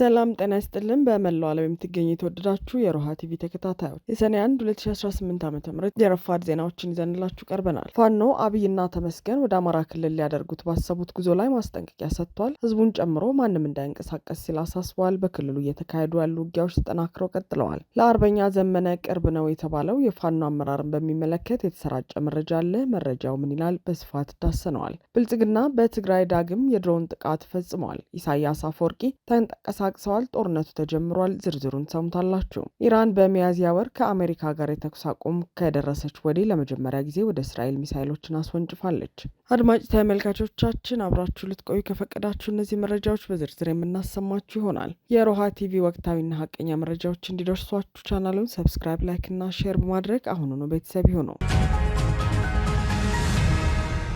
ሰላም ጤና ይስጥልን። በመላው ዓለም የምትገኙ የተወደዳችሁ የሮሃ ቲቪ ተከታታዮች የሰኔ 1 2018 ዓ.ም የረፋድ ዜናዎችን ይዘንላችሁ ቀርበናል። ፋኖ አብይና ተመስገን ወደ አማራ ክልል ሊያደርጉት ባሰቡት ጉዞ ላይ ማስጠንቀቂያ ሰጥቷል። ህዝቡን ጨምሮ ማንም እንዳይንቀሳቀስ ሲል አሳስበዋል። በክልሉ እየተካሄዱ ያሉ ውጊያዎች ተጠናክረው ቀጥለዋል። ለአርበኛ ዘመነ ቅርብ ነው የተባለው የፋኖ አመራርን በሚመለከት የተሰራጨ መረጃ አለ። መረጃው ምን ይላል? በስፋት ዳሰነዋል። ብልጽግና በትግራይ ዳግም የድሮን ጥቃት ፈጽመዋል። ኢሳያስ አፈወርቂ ተንቀሳቅሰዋል። ጦርነቱ ተጀምሯል። ዝርዝሩን ሰምታላችሁ። ኢራን በሚያዝያ ወር ከአሜሪካ ጋር የተኩስ አቁም ከደረሰች ወዲህ ለመጀመሪያ ጊዜ ወደ እስራኤል ሚሳይሎችን አስወንጭፋለች። አድማጭ ተመልካቾቻችን አብራችሁ ልትቆዩ ከፈቀዳችሁ እነዚህ መረጃዎች በዝርዝር የምናሰማችሁ ይሆናል። የሮሃ ቲቪ ወቅታዊና ሀቀኛ መረጃዎች እንዲደርሷችሁ ቻናሉን ሰብስክራይብ፣ ላይክ እና ሼር በማድረግ አሁኑኑ ቤተሰብ ይሁኑ።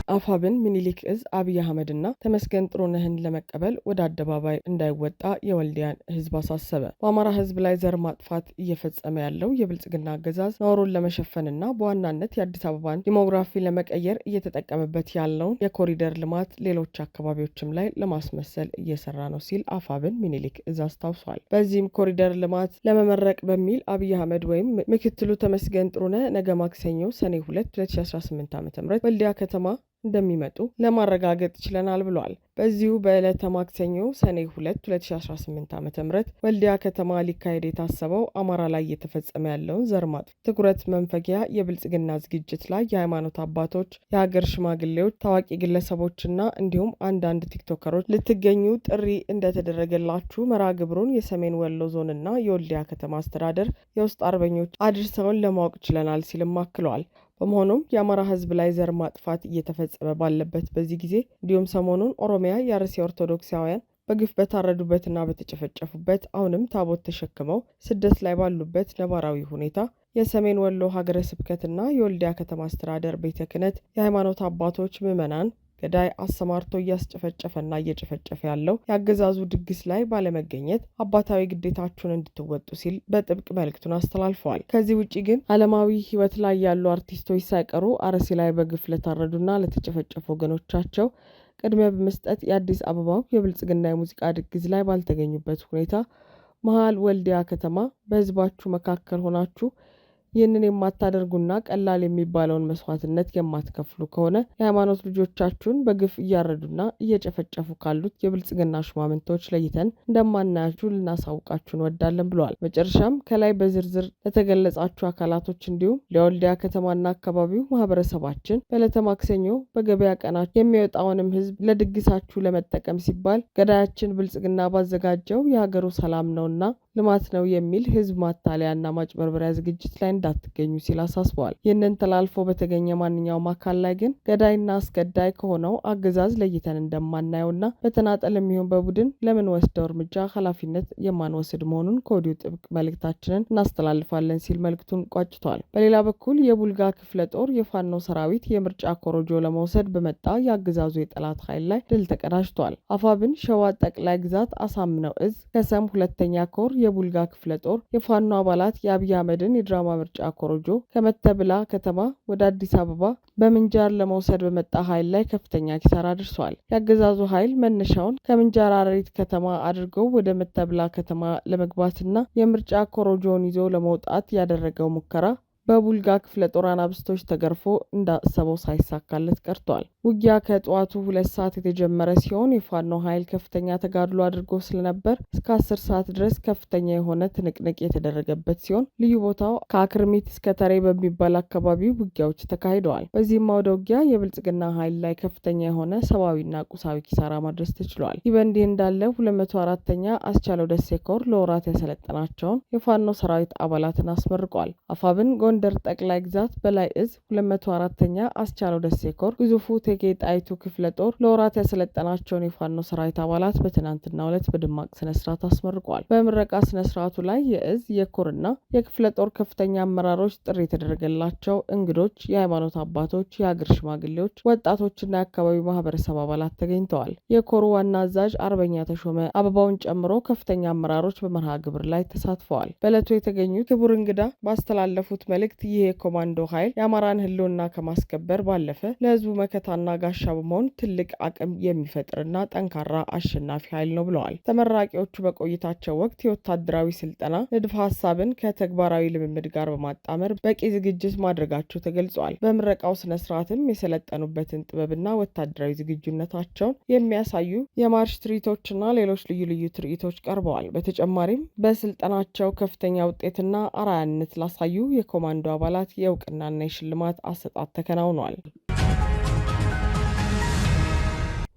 አፋብን ሚኒሊክ እዝ አብይ አህመድና ተመስገን ጥሩነህን ለመቀበል ወደ አደባባይ እንዳይወጣ የወልዲያን ህዝብ አሳሰበ። በአማራ ህዝብ ላይ ዘር ማጥፋት እየፈጸመ ያለው የብልጽግና አገዛዝ ነውሩን ለመሸፈንና በዋናነት የአዲስ አበባን ዲሞግራፊ ለመቀየር እየተጠቀመበት ያለውን የኮሪደር ልማት ሌሎች አካባቢዎችም ላይ ለማስመሰል እየሰራ ነው ሲል አፋብን ሚኒሊክ እዝ አስታውሷል። በዚህም ኮሪደር ልማት ለመመረቅ በሚል አብይ አህመድ ወይም ምክትሉ ተመስገን ጥሩነህ ነገ ማክሰኞ ሰኔ 2 2018 ዓ.ም ወልዲያ ከተማ እንደሚመጡ ለማረጋገጥ ችለናል ብሏል። በዚሁ በዕለተ ማክሰኞ ሰኔ 2 2018 ዓ.ም ወልዲያ ከተማ ሊካሄድ የታሰበው አማራ ላይ እየተፈጸመ ያለውን ዘር ማጥፋት ትኩረት መንፈጊያ የብልጽግና ዝግጅት ላይ የሃይማኖት አባቶች፣ የሀገር ሽማግሌዎች፣ ታዋቂ ግለሰቦችና እንዲሁም አንዳንድ ቲክቶከሮች ልትገኙ ጥሪ እንደተደረገላችሁ መርሃ ግብሩን የሰሜን ወሎ ዞንና የወልዲያ ከተማ አስተዳደር የውስጥ አርበኞች አድርሰውን ለማወቅ ችለናል ሲልም አክለዋል። በመሆኑም የአማራ ህዝብ ላይ ዘር ማጥፋት እየተፈጸመ ባለበት በዚህ ጊዜ እንዲሁም ሰሞኑን ኦሮሚያ የአርሲ ኦርቶዶክሳውያን በግፍ በታረዱበትና በተጨፈጨፉበት አሁንም ታቦት ተሸክመው ስደት ላይ ባሉበት ነባራዊ ሁኔታ የሰሜን ወሎ ሀገረ ስብከትና የወልዲያ ከተማ አስተዳደር ቤተ ክህነት የሃይማኖት አባቶች ምዕመናን ገዳይ አሰማርቶ እያስጨፈጨፈና እየጨፈጨፈ ያለው የአገዛዙ ድግስ ላይ ባለመገኘት አባታዊ ግዴታችሁን እንድትወጡ ሲል በጥብቅ መልእክቱን አስተላልፈዋል። ከዚህ ውጭ ግን ዓለማዊ ህይወት ላይ ያሉ አርቲስቶች ሳይቀሩ አርሲ ላይ በግፍ ለታረዱና ለተጨፈጨፉ ወገኖቻቸው ቅድሚያ በመስጠት የአዲስ አበባው የብልጽግና የሙዚቃ ድግስ ላይ ባልተገኙበት ሁኔታ መሀል ወልዲያ ከተማ በህዝባችሁ መካከል ሆናችሁ ይህንን የማታደርጉና ቀላል የሚባለውን መስዋዕትነት የማትከፍሉ ከሆነ የሃይማኖት ልጆቻችሁን በግፍ እያረዱና እየጨፈጨፉ ካሉት የብልጽግና ሹማምንቶች ለይተን እንደማናያችሁ ልናሳውቃችሁ እንወዳለን ብለዋል። መጨረሻም ከላይ በዝርዝር ለተገለጻችሁ አካላቶች እንዲሁም ለወልዲያ ከተማና አካባቢው ማህበረሰባችን በዕለተ ማክሰኞ በገበያ ቀናችሁ የሚወጣውንም ህዝብ ለድግሳችሁ ለመጠቀም ሲባል ገዳያችን ብልጽግና ባዘጋጀው የሀገሩ ሰላም ነውና ልማት ነው የሚል ህዝብ ማታለያና ማጭበርበሪያ ዝግጅት ላይ እንዳትገኙ ሲል አሳስበዋል። ይህንን ተላልፎ በተገኘ ማንኛውም አካል ላይ ግን ገዳይና አስገዳይ ከሆነው አገዛዝ ለይተን እንደማናየውና በተናጠል የሚሆን በቡድን ለምን ወስደው እርምጃ ኃላፊነት የማንወስድ መሆኑን ከወዲሁ ጥብቅ መልእክታችንን እናስተላልፋለን ሲል መልእክቱን ቋጭቷል። በሌላ በኩል የቡልጋ ክፍለ ጦር የፋኖ ሰራዊት የምርጫ ኮሮጆ ለመውሰድ በመጣ የአገዛዙ የጠላት ኃይል ላይ ድል ተቀዳጅቷል። አፋብን ሸዋ ጠቅላይ ግዛት አሳምነው እዝ ከሰም ሁለተኛ ኮር የቡልጋ ክፍለ ጦር የፋኖ አባላት የአብይ አህመድን የድራማ ምርጫ ኮሮጆ ከመተብላ ከተማ ወደ አዲስ አበባ በምንጃር ለመውሰድ በመጣ ኃይል ላይ ከፍተኛ ኪሳራ አድርሷል። የአገዛዙ ኃይል መነሻውን ከምንጃር አረሪት ከተማ አድርገው ወደ መተብላ ከተማ ለመግባትና የምርጫ ኮሮጆውን ይዞ ለመውጣት ያደረገው ሙከራ በቡልጋ ክፍለ ጦር አናብስቶች ተገርፎ እንዳሰበው ሳይሳካለት ቀርቷል። ውጊያ ከጠዋቱ 2 ሰዓት የተጀመረ ሲሆን የፋኖ ኃይል ከፍተኛ ተጋድሎ አድርጎ ስለነበር እስከ 10 ሰዓት ድረስ ከፍተኛ የሆነ ትንቅንቅ የተደረገበት ሲሆን ልዩ ቦታው ከአክርሚት እስከ ተሬ በሚባል አካባቢ ውጊያዎች ተካሂደዋል። በዚህም አውደ ውጊያ የብልጽግና ኃይል ላይ ከፍተኛ የሆነ ሰብአዊና ቁሳዊ ኪሳራ ማድረስ ተችሏል። ይህ በእንዲህ እንዳለ 204ኛ አስቻለው ደሴ ኮር ለወራት ያሰለጠናቸውን የፋኖ ሰራዊት አባላትን አስመርቋል። አፋብን ጎንደር ጠቅላይ ግዛት በላይ እዝ 204ኛ አስቻለው ደሴ ኮር ግዙፉ ቴጌ ጣይቱ ክፍለ ጦር ለወራት ያሰለጠናቸውን የፋኖ ሰራዊት አባላት በትናንትናው ዕለት በደማቅ ስነስርዓት አስመርቋል። በምረቃ ስነስርዓቱ ላይ የእዝ የኮርና የክፍለ ጦር ከፍተኛ አመራሮች፣ ጥሪ የተደረገላቸው እንግዶች፣ የሃይማኖት አባቶች፣ የሀገር ሽማግሌዎች፣ ወጣቶችና የአካባቢው ማህበረሰብ አባላት ተገኝተዋል። የኮሩ ዋና አዛዥ አርበኛ ተሾመ አበባውን ጨምሮ ከፍተኛ አመራሮች በመርሃ ግብር ላይ ተሳትፈዋል። በዕለቱ የተገኙት ክቡር እንግዳ ባስተላለፉት መልእክት መልእክት ይህ የኮማንዶ ኃይል የአማራን ህልውና ከማስከበር ባለፈ ለህዝቡ መከታና ጋሻ በመሆን ትልቅ አቅም የሚፈጥርና ጠንካራ አሸናፊ ኃይል ነው ብለዋል። ተመራቂዎቹ በቆይታቸው ወቅት የወታደራዊ ስልጠና ንድፈ ሀሳብን ከተግባራዊ ልምምድ ጋር በማጣመር በቂ ዝግጅት ማድረጋቸው ተገልጿል። በምረቃው ስነ ስርዓትም የሰለጠኑበትን ጥበብና ወታደራዊ ዝግጁነታቸውን የሚያሳዩ የማርሽ ትርኢቶችና ሌሎች ልዩ ልዩ ትርኢቶች ቀርበዋል። በተጨማሪም በስልጠናቸው ከፍተኛ ውጤትና አርአያነት ላሳዩ የኮማንዶ አባላት የእውቅናና የሽልማት አሰጣጥ ተከናውኗል።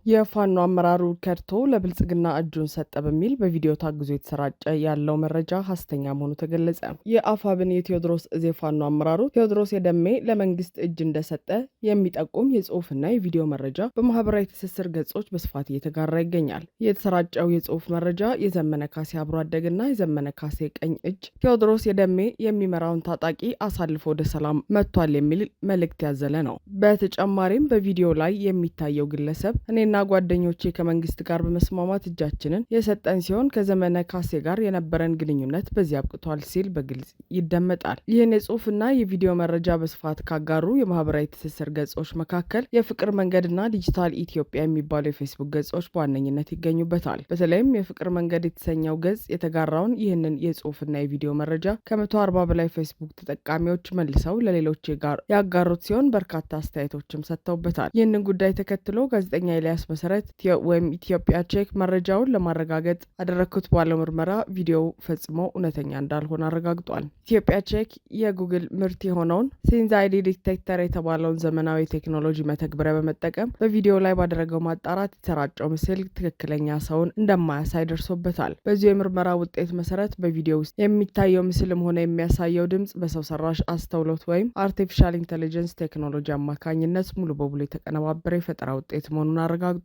የፋኖ አመራሩ ከድቶ ለብልጽግና እጁን ሰጠ በሚል በቪዲዮ ታግዞ የተሰራጨ ያለው መረጃ ሐሰተኛ መሆኑ ተገለጸ። የአፋብን የቴዎድሮስ እዝ የፋኖ አመራሩ ቴዎድሮስ የደሜ ለመንግስት እጅ እንደሰጠ የሚጠቁም የጽሁፍና የቪዲዮ መረጃ በማህበራዊ ትስስር ገጾች በስፋት እየተጋራ ይገኛል። የተሰራጨው የጽሁፍ መረጃ የዘመነ ካሴ አብሮ አደግና የዘመነ ካሴ ቀኝ እጅ ቴዎድሮስ የደሜ የሚመራውን ታጣቂ አሳልፎ ወደ ሰላም መጥቷል የሚል መልእክት ያዘለ ነው። በተጨማሪም በቪዲዮ ላይ የሚታየው ግለሰብ እኔና ጓደኞቼ ከመንግስት ጋር በመስማማት እጃችንን የሰጠን ሲሆን ከዘመነ ካሴ ጋር የነበረን ግንኙነት በዚህ አብቅቷል ሲል በግልጽ ይደመጣል። ይህን የጽሁፍና የቪዲዮ መረጃ በስፋት ካጋሩ የማህበራዊ ትስስር ገጾች መካከል የፍቅር መንገድና ዲጂታል ኢትዮጵያ የሚባሉ የፌስቡክ ገጾች በዋነኝነት ይገኙበታል። በተለይም የፍቅር መንገድ የተሰኘው ገጽ የተጋራውን ይህንን የጽሁፍና የቪዲዮ መረጃ ከ140 በላይ ፌስቡክ ተጠቃሚዎች መልሰው ለሌሎች ያጋሩት ሲሆን በርካታ አስተያየቶችም ሰጥተውበታል። ይህንን ጉዳይ ተከትሎ ጋዜጠኛ ኤልያስ መሰረት ወይም ኢትዮጵያ ቼክ መረጃውን ለማረጋገጥ አደረግኩት ባለው ምርመራ ቪዲዮው ፈጽሞ እውነተኛ እንዳልሆነ አረጋግጧል። ኢትዮጵያ ቼክ የጉግል ምርት የሆነውን ሴንዛይዲ ዲቴክተር የተባለውን ዘመናዊ ቴክኖሎጂ መተግበሪያ በመጠቀም በቪዲዮ ላይ ባደረገው ማጣራት የተሰራጨው ምስል ትክክለኛ ሰውን እንደማያሳይ ደርሶበታል። በዚሁ የምርመራ ውጤት መሰረት በቪዲዮ ውስጥ የሚታየው ምስልም ሆነ የሚያሳየው ድምጽ በሰው ሰራሽ አስተውሎት ወይም አርቲፊሻል ኢንቴሊጀንስ ቴክኖሎጂ አማካኝነት ሙሉ በሙሉ የተቀነባበረ የፈጠራ ውጤት መሆኑን አረጋግጧል።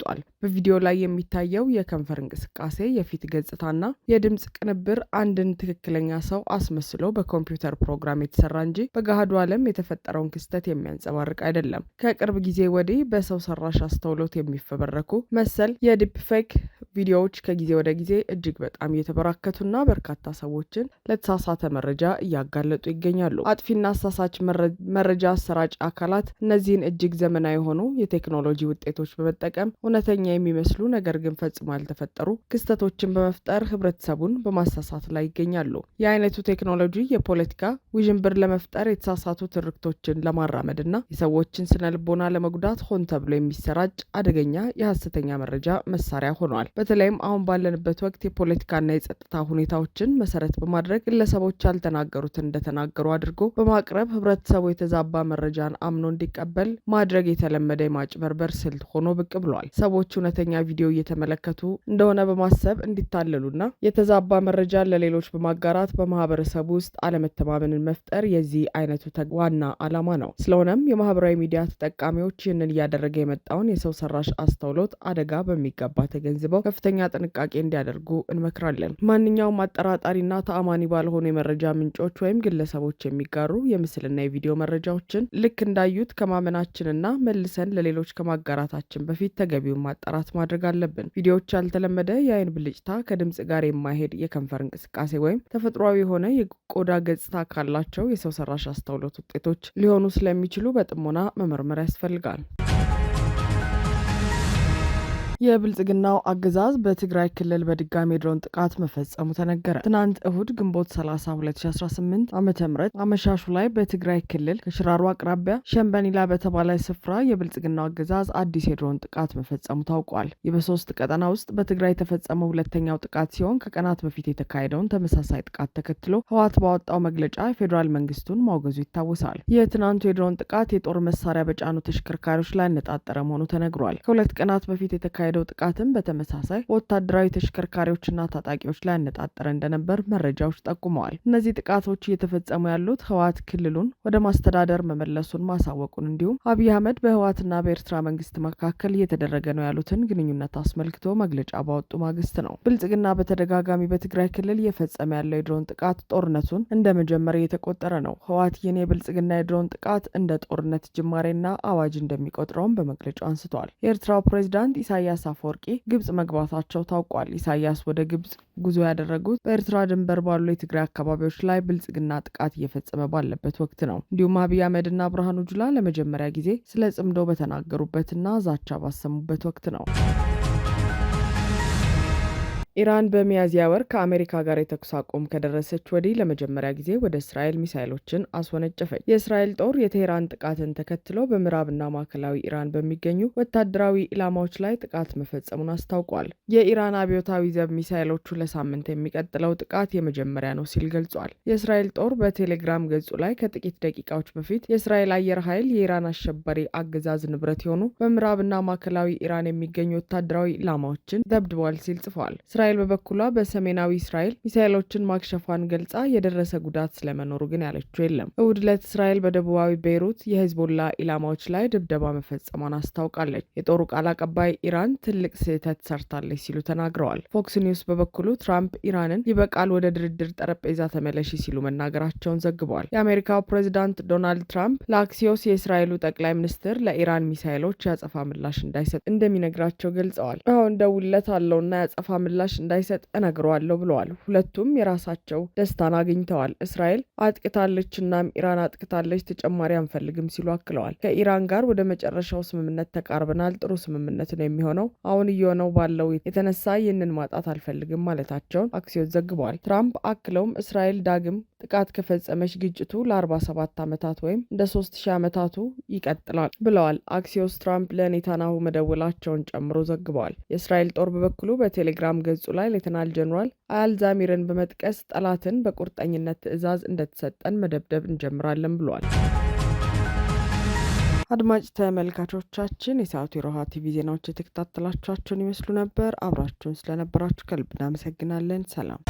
በቪዲዮ ላይ የሚታየው የከንፈር እንቅስቃሴ፣ የፊት ገጽታና የድምጽ ቅንብር አንድን ትክክለኛ ሰው አስመስሎ በኮምፒውተር ፕሮግራም የተሰራ እንጂ በገሃዱ ዓለም የተፈጠረውን ክስተት የሚያንጸባርቅ አይደለም። ከቅርብ ጊዜ ወዲህ በሰው ሰራሽ አስተውሎት የሚፈበረኩ መሰል የዲፕ ፌክ ቪዲዮዎች ከጊዜ ወደ ጊዜ እጅግ በጣም እየተበራከቱና በርካታ ሰዎችን ለተሳሳተ መረጃ እያጋለጡ ይገኛሉ። አጥፊና አሳሳች መረጃ አሰራጭ አካላት እነዚህን እጅግ ዘመናዊ የሆኑ የቴክኖሎጂ ውጤቶች በመጠቀም እውነተኛ የሚመስሉ ነገር ግን ፈጽሞ ያልተፈጠሩ ክስተቶችን በመፍጠር ህብረተሰቡን በማሳሳት ላይ ይገኛሉ። የአይነቱ ቴክኖሎጂ የፖለቲካ ውዥንብር ለመፍጠር፣ የተሳሳቱ ትርክቶችን ለማራመድና የሰዎችን ስነ ልቦና ለመጉዳት ሆን ተብሎ የሚሰራጭ አደገኛ የሐሰተኛ መረጃ መሳሪያ ሆኗል። በተለይም አሁን ባለንበት ወቅት የፖለቲካና የጸጥታ ሁኔታዎችን መሰረት በማድረግ ግለሰቦች ያልተናገሩትን እንደተናገሩ አድርጎ በማቅረብ ህብረተሰቡ የተዛባ መረጃን አምኖ እንዲቀበል ማድረግ የተለመደ የማጭበርበር ስልት ሆኖ ብቅ ብሏል። ሰዎች እውነተኛ ቪዲዮ እየተመለከቱ እንደሆነ በማሰብ እንዲታለሉና የተዛባ መረጃን ለሌሎች በማጋራት በማህበረሰቡ ውስጥ አለመተማመንን መፍጠር የዚህ አይነቱ ዋና ዓላማ ነው። ስለሆነም የማህበራዊ ሚዲያ ተጠቃሚዎች ይህንን እያደረገ የመጣውን የሰው ሰራሽ አስተውሎት አደጋ በሚገባ ተገንዝበው ከፍተኛ ጥንቃቄ እንዲያደርጉ እንመክራለን። ማንኛውም አጠራጣሪና ተአማኒ ባልሆኑ የመረጃ ምንጮች ወይም ግለሰቦች የሚጋሩ የምስልና የቪዲዮ መረጃዎችን ልክ እንዳዩት ከማመናችንና መልሰን ለሌሎች ከማጋራታችን በፊት ተገቢውን ማጣራት ማድረግ አለብን። ቪዲዮዎች ያልተለመደ የአይን ብልጭታ፣ ከድምጽ ጋር የማይሄድ የከንፈር እንቅስቃሴ ወይም ተፈጥሯዊ የሆነ የቆዳ ገጽታ ካላቸው የሰው ሰራሽ አስተውሎት ውጤቶች ሊሆኑ ስለሚችሉ በጥሞና መመርመር ያስፈልጋል። የብልጽግናው አገዛዝ በትግራይ ክልል በድጋሚ የድሮን ጥቃት መፈጸሙ ተነገረ። ትናንት እሁድ ግንቦት 30 2018 ዓ.ም አመሻሹ ላይ በትግራይ ክልል ከሽራሮ አቅራቢያ ሸምበኒላ በተባለ ስፍራ የብልጽግናው አገዛዝ አዲስ የድሮን ጥቃት መፈጸሙ ታውቋል። ይህ በሶስት ቀጠና ውስጥ በትግራይ የተፈጸመው ሁለተኛው ጥቃት ሲሆን ከቀናት በፊት የተካሄደውን ተመሳሳይ ጥቃት ተከትሎ ህወሓት ባወጣው መግለጫ የፌዴራል መንግስቱን ማውገዙ ይታወሳል። የትናንቱ የድሮን ጥቃት የጦር መሳሪያ በጫኑ ተሽከርካሪዎች ላይ ያነጣጠረ መሆኑ ተነግሯል። ከሁለት ቀናት በፊት የተካሄደው ጥቃትም በተመሳሳይ ወታደራዊ ተሽከርካሪዎችና ታጣቂዎች ላይ ያነጣጠረ እንደነበር መረጃዎች ጠቁመዋል። እነዚህ ጥቃቶች እየተፈጸሙ ያሉት ህወሓት ክልሉን ወደ ማስተዳደር መመለሱን ማሳወቁን እንዲሁም አብይ አህመድ በህወሓትና በኤርትራ መንግስት መካከል እየተደረገ ነው ያሉትን ግንኙነት አስመልክቶ መግለጫ ባወጡ ማግስት ነው። ብልጽግና በተደጋጋሚ በትግራይ ክልል እየፈጸመ ያለው የድሮን ጥቃት ጦርነቱን እንደ መጀመሪያ እየተቆጠረ ነው። ህወሓት ይህን የብልጽግና የድሮን ጥቃት እንደ ጦርነት ጅማሬና አዋጅ እንደሚቆጥረውም በመግለጫው አንስተዋል። የኤርትራው ፕሬዝዳንት ኢሳያስ አፈወርቂ ግብጽ መግባታቸው ታውቋል። ኢሳያስ ወደ ግብጽ ጉዞ ያደረጉት በኤርትራ ድንበር ባሉ የትግራይ አካባቢዎች ላይ ብልጽግና ጥቃት እየፈጸመ ባለበት ወቅት ነው። እንዲሁም አብይ አህመድና ብርሃኑ ጁላ ለመጀመሪያ ጊዜ ስለ ጽምዶ በተናገሩበትና ዛቻ ባሰሙበት ወቅት ነው። ኢራን በሚያዝያ ወር ከአሜሪካ ጋር የተኩስ አቁም ከደረሰች ወዲህ ለመጀመሪያ ጊዜ ወደ እስራኤል ሚሳይሎችን አስወነጨፈች። የእስራኤል ጦር የቴህራን ጥቃትን ተከትሎ በምዕራብና ማዕከላዊ ኢራን በሚገኙ ወታደራዊ ኢላማዎች ላይ ጥቃት መፈጸሙን አስታውቋል። የኢራን አብዮታዊ ዘብ ሚሳይሎቹ ለሳምንት የሚቀጥለው ጥቃት የመጀመሪያ ነው ሲል ገልጿል። የእስራኤል ጦር በቴሌግራም ገጹ ላይ ከጥቂት ደቂቃዎች በፊት የእስራኤል አየር ኃይል የኢራን አሸባሪ አገዛዝ ንብረት የሆኑ በምዕራብና ማዕከላዊ ኢራን የሚገኙ ወታደራዊ ኢላማዎችን ደብድበዋል ሲል ጽፏል። እስራኤል በበኩሏ በሰሜናዊ እስራኤል ሚሳኤሎችን ማክሸፏን ገልጻ የደረሰ ጉዳት ስለመኖሩ ግን ያለችው የለም። እሁድ ዕለት እስራኤል በደቡባዊ ቤይሩት የሂዝቦላ ኢላማዎች ላይ ድብደባ መፈጸሟን አስታውቃለች። የጦሩ ቃል አቀባይ ኢራን ትልቅ ስህተት ሰርታለች ሲሉ ተናግረዋል። ፎክስ ኒውስ በበኩሉ ትራምፕ ኢራንን ይበቃል፣ ወደ ድርድር ጠረጴዛ ተመለሺ ሲሉ መናገራቸውን ዘግበዋል። የአሜሪካው ፕሬዚዳንት ዶናልድ ትራምፕ ለአክሲዮስ የእስራኤሉ ጠቅላይ ሚኒስትር ለኢራን ሚሳኤሎች ያጸፋ ምላሽ እንዳይሰጥ እንደሚነግራቸው ገልጸዋል። አሁን ደውለት አለውና ያጸፋ ምላሽ እንዳይሰጥ እነግረዋለሁ ብለዋል። ሁለቱም የራሳቸው ደስታን አግኝተዋል። እስራኤል አጥቅታለች፣ እናም ኢራን አጥቅታለች፣ ተጨማሪ አንፈልግም ሲሉ አክለዋል። ከኢራን ጋር ወደ መጨረሻው ስምምነት ተቃርበናል። ጥሩ ስምምነት ነው የሚሆነው። አሁን እየሆነው ባለው የተነሳ ይህንን ማጣት አልፈልግም ማለታቸውን አክሲዮስ ዘግበዋል። ትራምፕ አክለውም እስራኤል ዳግም ጥቃት ከፈጸመች ግጭቱ ለ47 ዓመታት ወይም እንደ 3000 ዓመታቱ ይቀጥላል ብለዋል። አክሲዮስ ትራምፕ ለኔታንያሁ መደወላቸውን ጨምሮ ዘግበዋል። የእስራኤል ጦር በበኩሉ በቴሌግራም ገጹ ላይ ሌተናል ጀነራል አልዛሚርን በመጥቀስ ጠላትን በቁርጠኝነት ትዕዛዝ እንደተሰጠን መደብደብ እንጀምራለን ብሏል። አድማጭ ተመልካቾቻችን የሰዓቱ የሮሃ ቲቪ ዜናዎች የተከታተላችኋቸውን ይመስሉ ነበር። አብራችሁን ስለነበራችሁ ከልብ እናመሰግናለን። ሰላም።